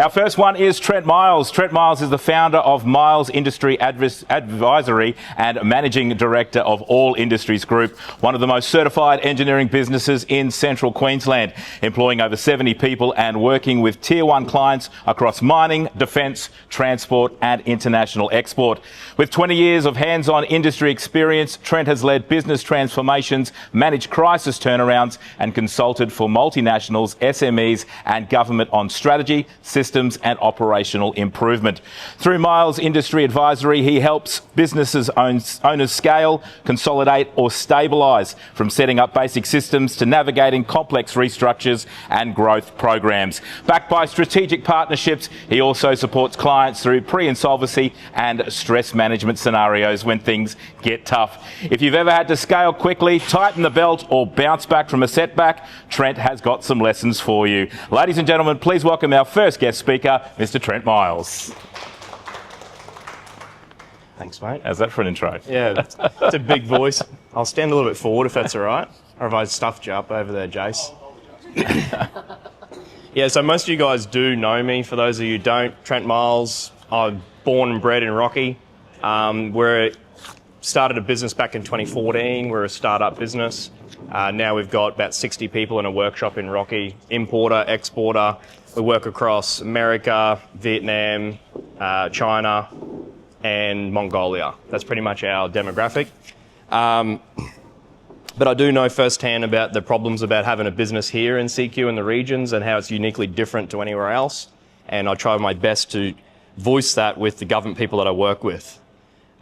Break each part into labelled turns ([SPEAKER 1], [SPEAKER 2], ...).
[SPEAKER 1] Our first one is Trent Miles. Trent Miles is the founder of Miles Industry Advisory and Managing Director of All Industries Group, one of the most certified engineering businesses in Central Queensland, employing over 70 people and working with Tier 1 clients across mining, defence, transport and international export. With 20 years of hands-on industry experience, Trent has led business transformations, managed crisis turnarounds and consulted for multinationals, SMEs and government on strategy, systems and operational improvement. Through Miles Industry Advisory, he helps businesses owners scale, consolidate or stabilise, from setting up basic systems to navigating complex restructures and growth programs. Backed by strategic partnerships, he also supports clients through pre-insolvency and stress management scenarios when things get tough. If you've ever had to scale quickly, tighten the belt or bounce back from a setback, Trent has got some lessons for you. Ladies and gentlemen, please welcome our first guest speaker, Mr. Trent Miles.
[SPEAKER 2] Thanks, mate.
[SPEAKER 1] How's that for an intro?
[SPEAKER 2] Yeah, it's a big voice. I'll stand a little bit forward if that's all right. Or if I stuffed you up over there, Jace. Yeah, so most of you guys do know me. For those of you who don't, Trent Miles, I'm born and bred in Rocky. We started a business back in 2014. We're a startup business. Now we've got about 60 people in a workshop in Rocky, importer, exporter. We work across America, Vietnam, China, and Mongolia. That's pretty much our demographic. But I do know firsthand about the problems about having a business here in CQ in the regions and how it's uniquely different to anywhere else. And I try my best to voice that with the government people that I work with.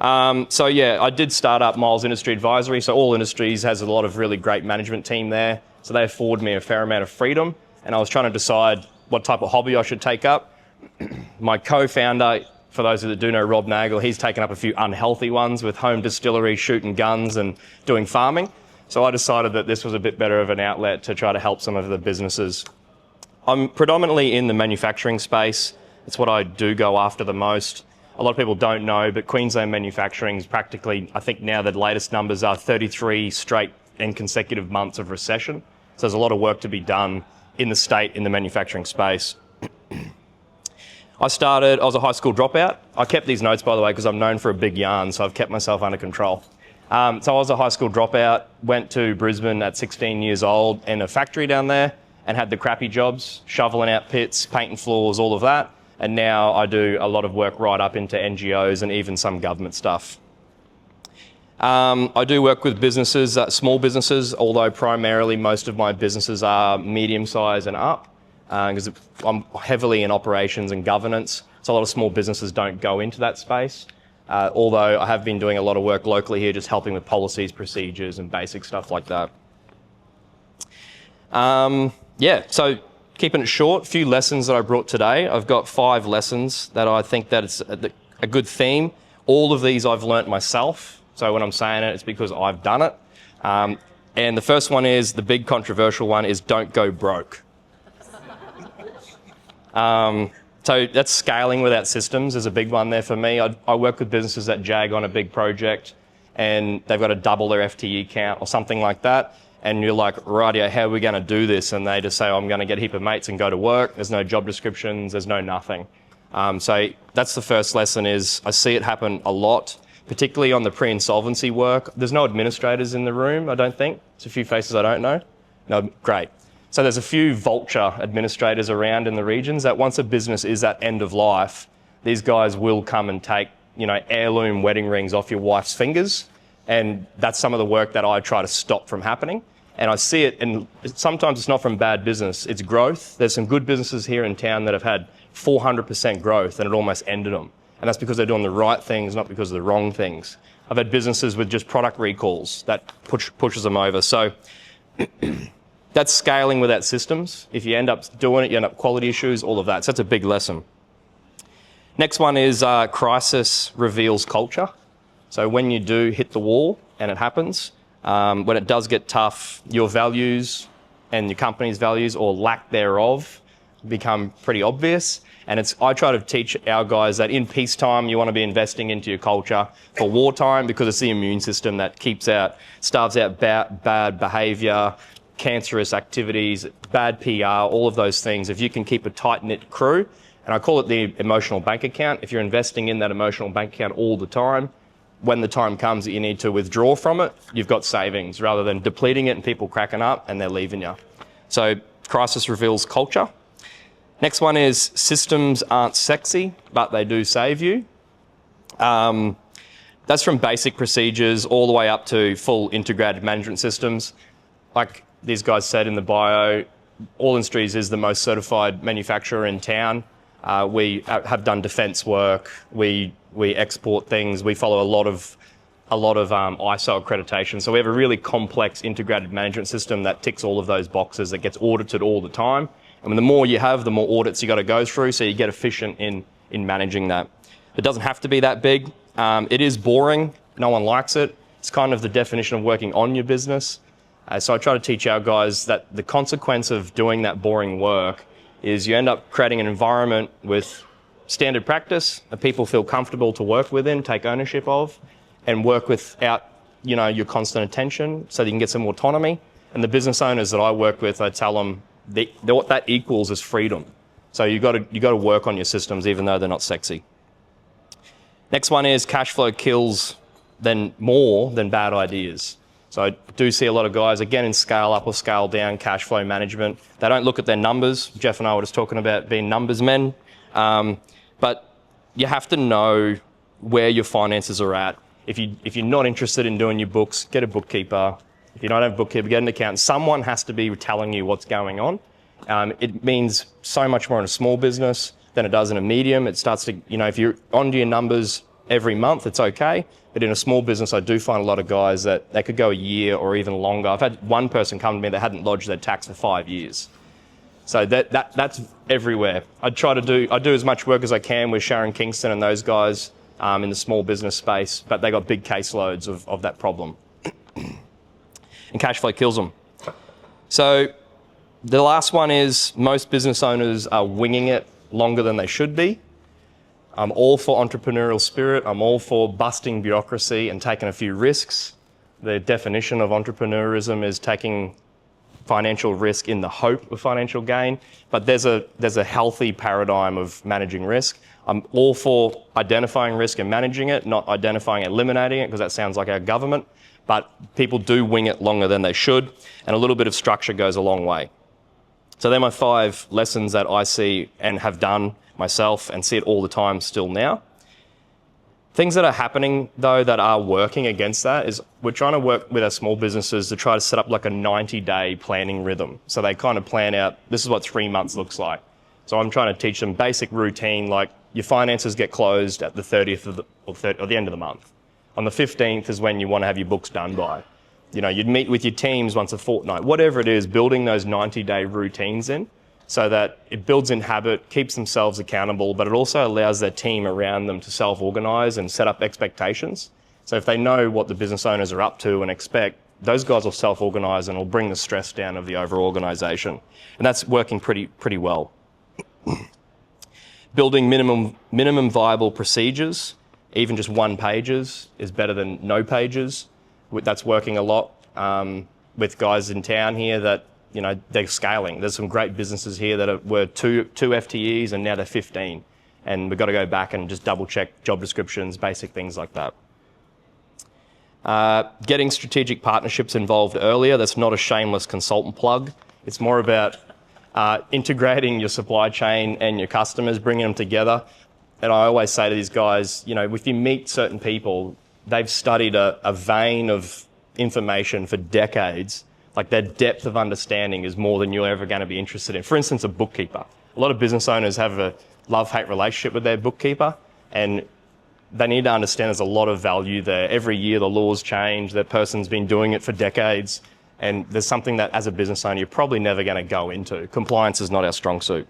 [SPEAKER 2] So yeah, I did start up Miles Industry Advisory. So All Industries has a lot of really great management team there. So they afford me a fair amount of freedom. And I was trying to decide what type of hobby I should take up. My co-founder, for those that do know Rob Nagel, he's taken up a few unhealthy ones with home distillery, shooting guns and doing farming. So I decided that this was a bit better of an outlet to try to help some of the businesses. I'm predominantly in the manufacturing space. It's what I do go after the most. A lot of people don't know, but Queensland manufacturing is practically, I think now the latest numbers are 33 straight and consecutive months of recession. So there's a lot of work to be done in the state in the manufacturing space. I was a high school dropout. I kept these notes, by the way, because I'm known for a big yarn, so I've kept myself under control. So I was a high school dropout, went to Brisbane at 16 years old in a factory down there and had the crappy jobs, shoveling out pits, painting floors, all of that. And now I do a lot of work right up into NGOs and even some government stuff. I do work with businesses, small businesses, although primarily most of my businesses are medium size and up, because I'm heavily in operations and governance. So a lot of small businesses don't go into that space. Although I have been doing a lot of work locally here, just helping with policies, procedures and basic stuff like that. Yeah, so keeping it short, a few lessons that I brought today. I've got 5 lessons that I think that it's a good theme. All of these I've learnt myself. So when I'm saying it, it's because I've done it. And the first one is, the big controversial one is, don't go broke. So that's scaling without systems is a big one there for me. I work with businesses that jag on a big project and they've got to double their FTE count or something like that. And you're like, rightio, how are we going to do this? And they just say, I'm going to get a heap of mates and go to work. There's no job descriptions. There's no nothing. So that's the first lesson is I see it happen a lot, particularly on the pre-insolvency work. There's no administrators in the room, I don't think. It's a few faces I don't know. No, great. So there's a few vulture administrators around in the regions that once a business is at end of life, these guys will come and take, heirloom wedding rings off your wife's fingers. And that's some of the work that I try to stop from happening. And I see it, and sometimes it's not from bad business, it's growth. There's some good businesses here in town that have had 400% growth and it almost ended them. And that's because they're doing the right things, not because of the wrong things. I've had businesses with just product recalls that pushes them over. So that's scaling without systems. If you end up doing it, you end up quality issues, all of that. So that's a big lesson. Next one is crisis reveals culture. So when you do hit the wall, and it happens, when it does get tough, your values and your company's values or lack thereof become pretty obvious. And I try to teach our guys that in peacetime, you want to be investing into your culture. For wartime, because it's the immune system that starves out bad behaviour, cancerous activities, bad PR, all of those things. If you can keep a tight-knit crew, And I call it the emotional bank account. If you're investing in that emotional bank account all the time, when the time comes that you need to withdraw from it, you've got savings rather than depleting it and people cracking up and they're leaving you. So crisis reveals culture. Next one is systems aren't sexy, but they do save you. That's from basic procedures all the way up to full integrated management systems. Like these guys said in the bio, All Industries is the most certified manufacturer in town. We have done defence work. We export things. We follow a lot of ISO accreditation. So we have a really complex integrated management system that ticks all of those boxes, that gets audited all the time. And the more you have, the more audits you got to go through, so you get efficient in managing that. It doesn't have to be that big. It is boring. No one likes it. It's kind of the definition of working on your business. So I try to teach our guys that the consequence of doing that boring work is you end up creating an environment with standard practice that people feel comfortable to work within, take ownership of, and work without, your constant attention, so that you can get some autonomy. And the business owners that I work with, I tell them what that equals is freedom. So you got to work on your systems even though they're not sexy. Next one is cash flow kills more than bad ideas. So I do see a lot of guys, again, in scale up or scale down cash flow management. They don't look at their numbers. Jeff and I were just talking about being numbers men. But you have to know where your finances are at. If you're not interested in doing your books, get a bookkeeper. If you don't have a bookkeeper, get an accountant. Someone has to be telling you what's going on. It means so much more in a small business than it does in a medium. It starts to, if you're onto your numbers every month, it's okay. But in a small business, I do find a lot of guys that they could go a year or even longer. I've had one person come to me that hadn't lodged their tax for 5 years. So that's everywhere. I do as much work as I can with Sharon Kingston and those guys in the small business space, but they got big caseloads of that problem. And cash flow kills them. So the last one is most business owners are winging it longer than they should be. I'm all for entrepreneurial spirit. I'm all for busting bureaucracy and taking a few risks. The definition of entrepreneurism is taking financial risk in the hope of financial gain. But there's a healthy paradigm of managing risk. I'm all for identifying risk and managing it, not identifying and eliminating it, because that sounds like our government. But people do wing it longer than they should, and a little bit of structure goes a long way. So they're my 5 lessons that I see and have done myself and see it all the time still now. Things that are happening, though, that are working against that is we're trying to work with our small businesses to try to set up like a 90-day planning rhythm. So they kind of plan out, this is what 3 months looks like. So I'm trying to teach them basic routine, like your finances get closed at the 30th or the end of the month. On the 15th is when you want to have your books done by. You'd meet with your teams once a fortnight. Whatever it is, building those 90-day routines in so that it builds in habit, keeps themselves accountable, but it also allows their team around them to self-organise and set up expectations. So if they know what the business owners are up to and expect, those guys will self-organise and will bring the stress down of the overall organisation. And that's working pretty well. Building minimum viable procedures, even just 1 pages, is better than no pages. That's working a lot with guys in town here that, they're scaling. There's some great businesses here that were two FTEs and now they're 15. And we've got to go back and just double check job descriptions, basic things like that. Getting strategic partnerships involved earlier. That's not a shameless consultant plug. It's more about integrating your supply chain and your customers, bringing them together. And I always say to these guys, if you meet certain people, they've studied a vein of information for decades. Like their depth of understanding is more than you're ever going to be interested in. For instance, a bookkeeper. A lot of business owners have a love-hate relationship with their bookkeeper, and they need to understand there's a lot of value there. Every year the laws change, that person's been doing it for decades, and there's something that as a business owner you're probably never going to go into. Compliance is not our strong suit.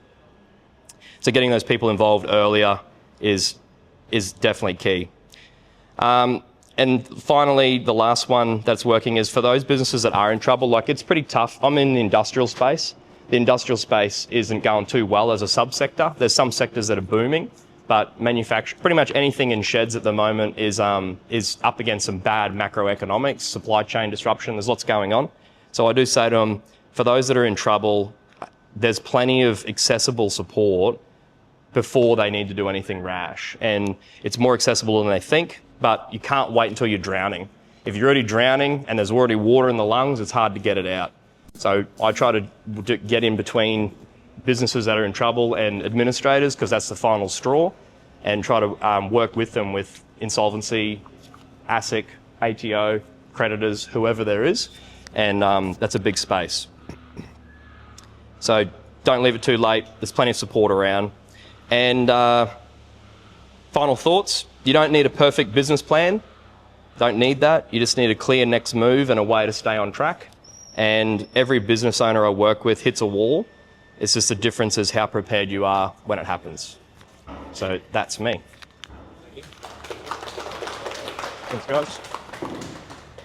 [SPEAKER 2] So getting those people involved earlier is definitely key. And finally, the last one that's working is for those businesses that are in trouble. Like, it's pretty tough. I'm in the industrial space. The industrial space isn't going too well as a subsector. There's some sectors that are booming, but pretty much anything in sheds at the moment is up against some bad macroeconomics, supply chain disruption. There's lots going on. So I do say to them, for those that are in trouble, there's plenty of accessible support before they need to do anything rash. And it's more accessible than they think, but you can't wait until you're drowning. If you're already drowning and there's already water in the lungs, it's hard to get it out. So I try to get in between businesses that are in trouble and administrators, because that's the final straw, and try to work with them with insolvency, ASIC, ATO, creditors, whoever there is. And that's a big space. So don't leave it too late. There's plenty of support around. And final thoughts, you don't need a perfect business plan. Don't need that. You just need a clear next move and a way to stay on track. And every business owner I work with hits a wall. It's just the difference is how prepared you are when it happens. So that's me. Thanks, guys.